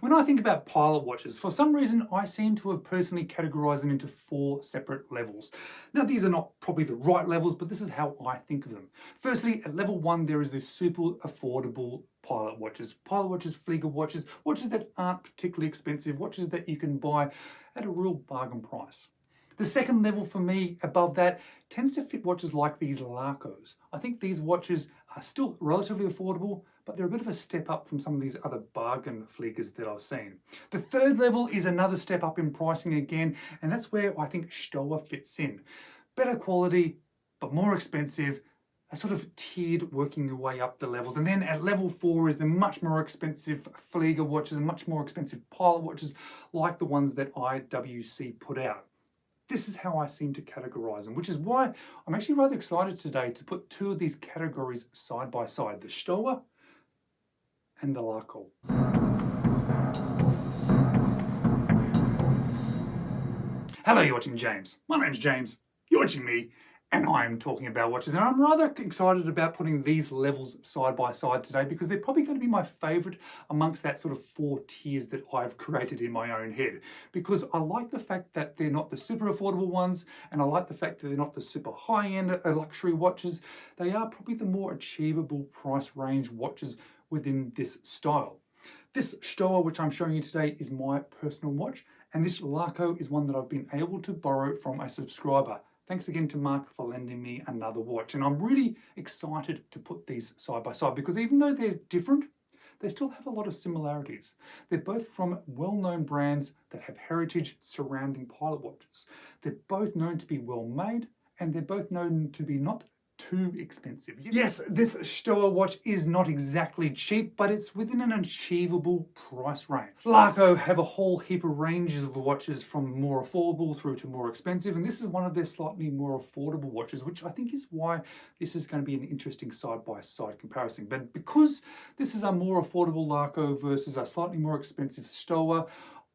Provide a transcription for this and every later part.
When I think about pilot watches, for some reason I seem to have personally categorized them into 4 separate levels. Now these are not probably the right levels, but this is how I think of them. Firstly, at level 1 there is this super affordable pilot watches. Pilot watches, Flieger watches, watches that aren't particularly expensive, watches that you can buy at a real bargain price. The second level for me above that tends to fit watches like these Lacos. I think these watches are still relatively affordable, but they're a bit of a step up from some of these other bargain Fliegers that I've seen. The third level is another step up in pricing again, and that's where I think Stowa fits in. Better quality, but more expensive, a sort of tiered working your way up the levels. And then at level 4 is the much more expensive Flieger watches and much more expensive pilot watches like the ones that IWC put out. This is how I seem to categorize them, which is why I'm actually rather excited today to put 2 of these categories side by side, the Stowa and the Laco. Hello, you're watching James. My name's James, you're watching me, and I'm talking about watches. And I'm rather excited about putting these levels side by side today because they're probably going to be my favorite amongst that sort of 4 tiers that I've created in my own head. Because I like the fact that they're not the super affordable ones, and I like the fact that they're not the super high-end luxury watches. They are probably the more achievable price range watches within this style. This Stowa, which I'm showing you today, is my personal watch, and this Laco is one that I've been able to borrow from a subscriber. Thanks again to Mark for lending me another watch. And I'm really excited to put these side by side because even though they're different, they still have a lot of similarities. They're both from well-known brands that have heritage surrounding pilot watches. They're both known to be well made, and they're both known to be not too expensive. Yes, this Stowa watch is not exactly cheap, but it's within an achievable price range. Laco have a whole heap of ranges of watches from more affordable through to more expensive, and this is one of their slightly more affordable watches, which I think is why this is going to be an interesting side-by-side comparison. But because this is a more affordable Laco versus a slightly more expensive Stowa,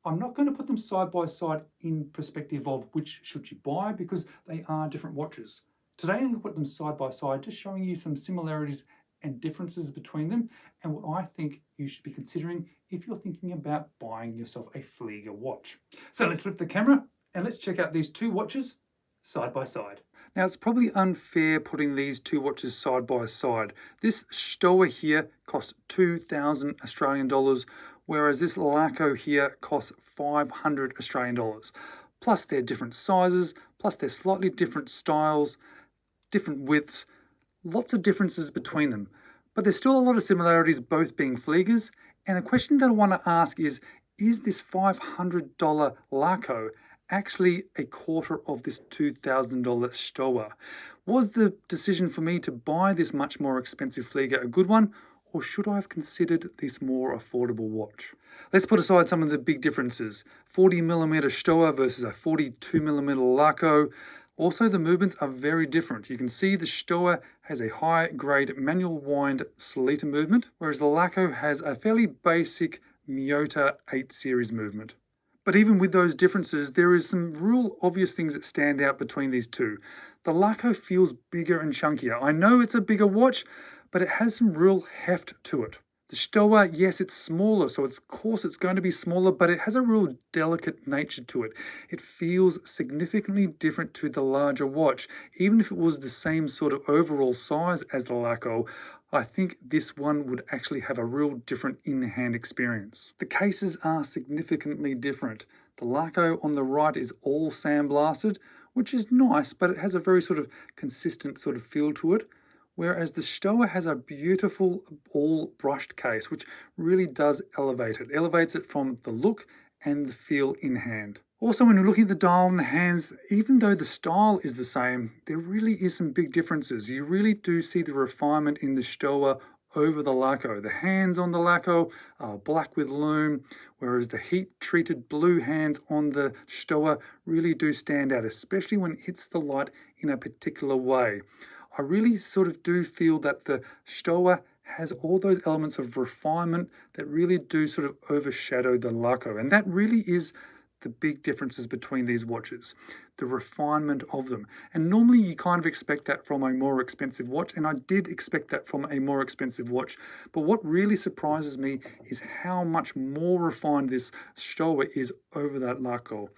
I'm not going to put them side by side in perspective of which should you buy because they are different watches. Today I'm going to put them side by side, just showing you some similarities and differences between them and what I think you should be considering if you're thinking about buying yourself a Flieger watch. So let's flip the camera and let's check out these 2 watches side by side. Now it's probably unfair putting these 2 watches side by side. This Stowa here costs 2,000 Australian dollars, whereas this Laco here costs 500 Australian dollars. Plus they're different sizes, plus they're slightly different styles, different widths, lots of differences between them. But there's still a lot of similarities, both being Fliegers. And the question that I want to ask is this $500 Laco actually a quarter of this $2,000 Stowa? Was the decision for me to buy this much more expensive Flieger a good one, or should I have considered this more affordable watch? Let's put aside some of the big differences. 40mm Stowa versus a 42mm Laco. Also, the movements are very different. You can see the Stowa has a high-grade manual wind Sleater movement, whereas the Laco has a fairly basic Miyota 8 series movement. But even with those differences, there is some real obvious things that stand out between these 2. The Laco feels bigger and chunkier. I know it's a bigger watch, but it has some real heft to it. The Stowa, yes, it's smaller, so of course it's going to be smaller, but it has a real delicate nature to it. It feels significantly different to the larger watch. Even if it was the same sort of overall size as the Laco, I think this one would actually have a real different in-hand experience. The cases are significantly different. The Laco on the right is all sandblasted, which is nice, but it has a very sort of consistent sort of feel to it. Whereas the Stowa has a beautiful all brushed case, which really does elevate it. Elevates it from the look and the feel in hand. Also, when you're looking at the dial in the hands, even though the style is the same, there really is some big differences. You really do see the refinement in the Stowa over the Laco. The hands on the Laco are black with lume, whereas the heat-treated blue hands on the Stowa really do stand out, especially when it hits the light in a particular way. I really sort of do feel that the Stowa has all those elements of refinement that really do sort of overshadow the Laco. And that really is the big differences between these watches, the refinement of them. And normally you kind of expect that from a more expensive watch, and I did expect that from a more expensive watch. But what really surprises me is how much more refined this Stowa is over that Laco.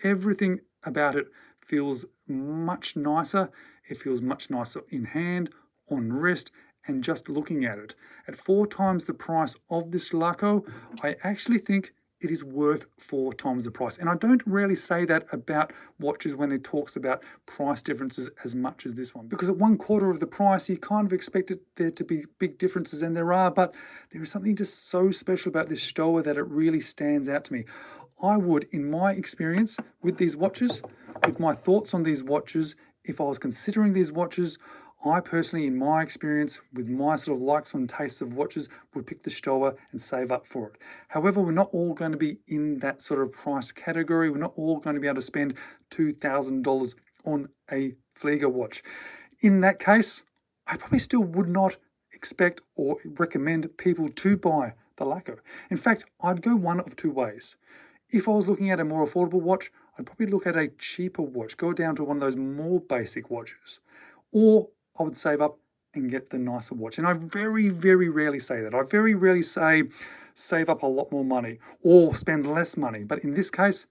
Everything about it feels much nicer. It feels much nicer in hand, on wrist, and just looking at it. At 4 times the price of this Laco, I actually think it is worth 4 times the price. And I don't really say that about watches when it talks about price differences as much as this one. Because at 1/4 of the price, you kind of expected there to be big differences, and there are, but there is something just so special about this Stowa that it really stands out to me. I would, in my experience with these watches, with my thoughts on these watches, if I was considering these watches, I personally, in my experience, with my sort of likes and tastes of watches, would pick the Stowa and save up for it. However, we're not all going to be in that sort of price category. We're not all going to be able to spend $2,000 on a Flieger watch. In that case, I probably still would not expect or recommend people to buy the Laco. In fact, I'd go one of 2 ways. If I was looking at a more affordable watch, I'd probably look at a cheaper watch, go down to one of those more basic watches. Or I would save up and get the nicer watch. And I very, very rarely say that. I very rarely say save up a lot more money or spend less money. But in this case,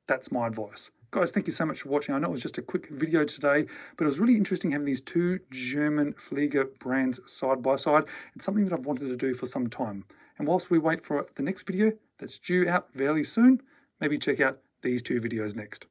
that's my advice. Guys, thank you so much for watching. I know it was just a quick video today, but it was really interesting having these 2 German Flieger brands side by side. It's something that I've wanted to do for some time. And whilst we wait for the next video that's due out fairly soon, maybe check out these 2 videos next.